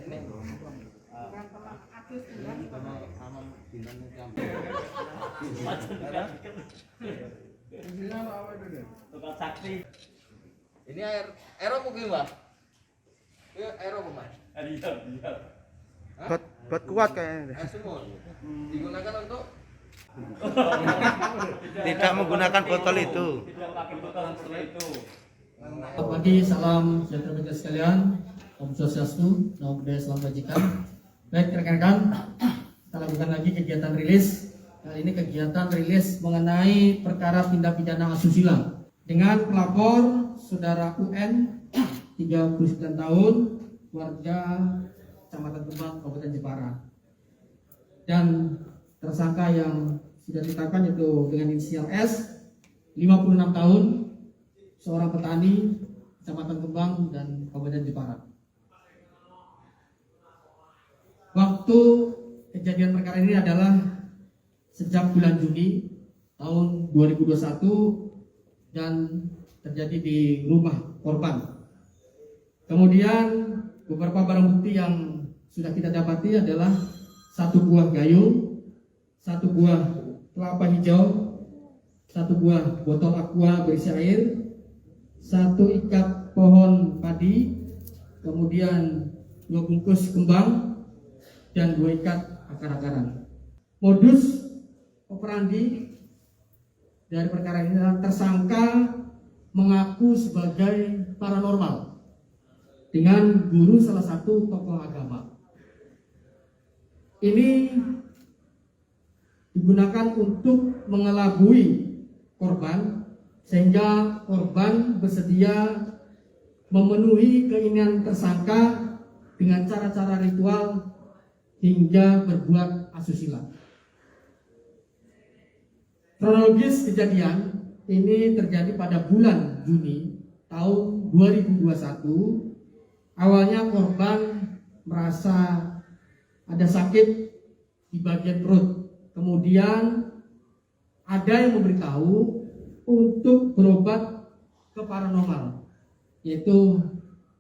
Ini air apa gimana? Ini air apa mas? Buat kuat kayaknya. Air sumur. Digunakan untuk Tidak menggunakan botol itu. Selamat pagi, salam sejahtera bagi sekalian. Om Swastiastu, Namo Buddhaya, Salam Kebajikan. Baik rekan-rekan, kita lakukan lagi kegiatan rilis. Kali ini kegiatan rilis mengenai perkara tindak pidana asusila dengan pelapor saudara UN 39 tahun, warga Kecamatan Kembang, Kabupaten Jepara. Dan tersangka yang sudah ditetapkan itu dengan inisial S, 56 tahun, seorang petani Kecamatan Kembang dan Kabupaten Jepara. Waktu kejadian perkara ini adalah sejak bulan Juni tahun 2021 dan terjadi di rumah korban. Kemudian beberapa barang bukti yang sudah kita dapati adalah satu buah gayung, satu buah kelapa hijau, satu buah botol aqua berisi air, satu ikat pohon padi, kemudian 2 bungkus kembang, dan 2 ikat akar-akaran. Modus operandi dari perkara ini adalah tersangka mengaku sebagai paranormal dengan guru salah satu tokoh agama. Ini digunakan untuk mengelabui korban sehingga korban bersedia memenuhi keinginan tersangka dengan cara-cara ritual hingga berbuat asusila. Kronologis kejadian ini terjadi pada bulan Juni tahun 2021. Awalnya korban merasa ada sakit di bagian perut. Kemudian ada yang memberitahu untuk berobat ke paranormal, yaitu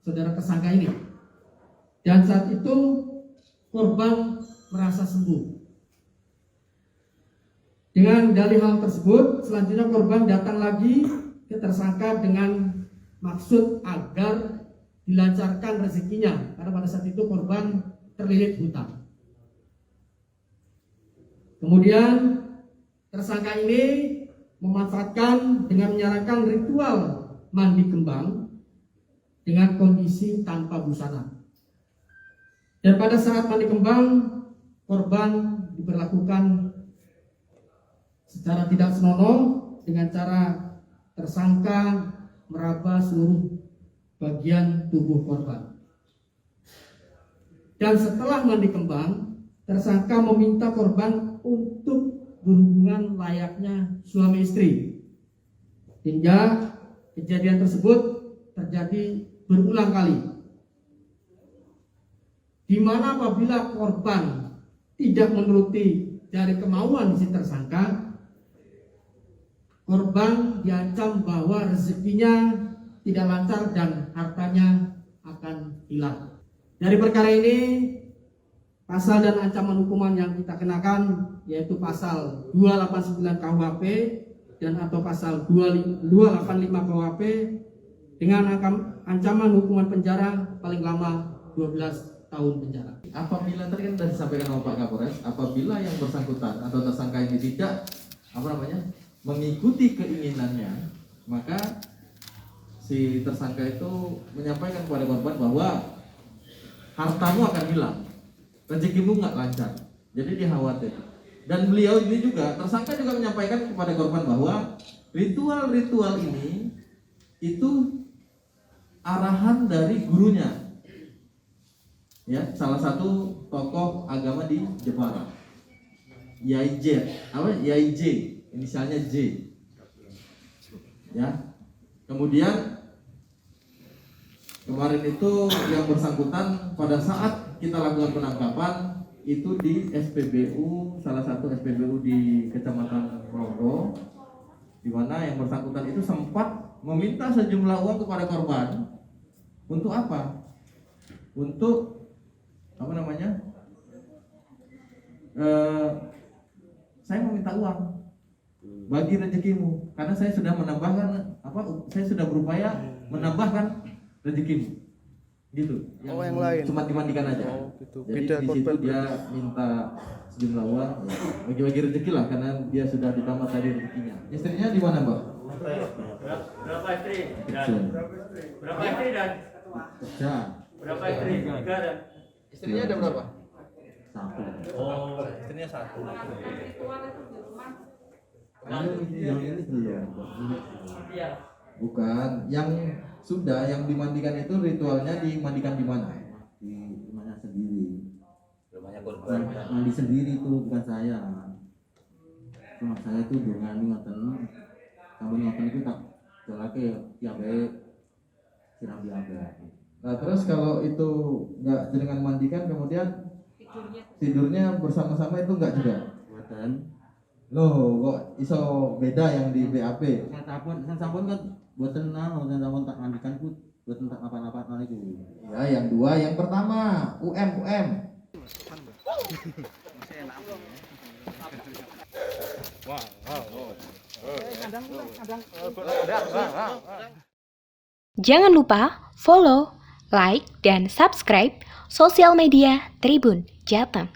saudara tersangka ini. Dan saat itu korban merasa sembuh. Dengan dalih hal tersebut, selanjutnya korban datang lagi ke tersangka dengan maksud agar dilancarkan rezekinya, karena pada saat itu korban terlilit hutang. Kemudian tersangka ini memanfaatkan dengan menyarankan ritual mandi kembang dengan kondisi tanpa busana. Dan pada saat mandi kembang, korban diberlakukan secara tidak senonoh dengan cara tersangka meraba seluruh bagian tubuh korban. Dan setelah mandi kembang, tersangka meminta korban untuk berhubungan layaknya suami istri. Hingga kejadian tersebut terjadi berulang kali. Di mana apabila korban tidak menuruti dari kemauan si tersangka, korban diancam bahwa rezekinya tidak lancar dan hartanya akan hilang. Dari perkara ini, pasal dan ancaman hukuman yang kita kenakan yaitu pasal 289 KUHP dan atau pasal 285 KUHP dengan ancaman hukuman penjara paling lama 12 tahun penjara. apabila tadi kan sudah disampaikan oleh Pak Kapolres, apabila yang bersangkutan atau tersangka ini tidak mengikuti keinginannya, maka si tersangka itu menyampaikan kepada korban bahwa hartamu akan hilang, rezekimu nggak lancar, jadi dia khawatir. Dan beliau ini juga, tersangka juga menyampaikan kepada korban bahwa ritual-ritual ini itu arahan dari gurunya, ya, salah satu tokoh agama di Jepara, Yai J, inisialnya J, ya. Kemudian kemarin itu yang bersangkutan pada saat kita lakukan penangkapan itu di SPBU, salah satu SPBU di Kecamatan Progo, di mana yang bersangkutan itu sempat meminta sejumlah uang kepada korban. Untuk apa? Untuk apa namanya? Saya meminta uang bagi rezekimu, karena saya sudah menambahkan saya sudah berupaya menambahkan rezekimu, gitu. Yang lain. Cuma dimandikan aja. Oh, gitu. Jadi Beda di situ korban dia minta sejumlah uang, ya, bagi-bagi rezeki lah, karena dia sudah ditambah tadi rezekinya. Istrinya di mana, Mbak? Berapa istri? Kerja. Berapa istri dan? Kerja. Berapa istri? 3 dan? Istrinya ada berapa? Satu. Oh, Istrinya satu. Yang ini belum. Bukan, yang sudah yang dimandikan itu ritualnya dimandikan di mana? Di rumahnya sendiri. rumahnya korban. Mandi sendiri itu bukan saya. Rumah saya itu dengan ngoten. Sambil ngoten itu tak colake tiabe siram diabe. Nah, terus kalau itu enggak dengan mandikan kemudian tidurnya bersama-sama itu enggak juga? Mboten. Loh, kok iso beda yang di BAP? Saya sampun kan mboten saya sampun tak mandikan ku mboten tak apa-apa niku. Ya, yang dua, yang pertama UM. Jangan lupa follow, like, dan subscribe sosial media Tribun Jateng.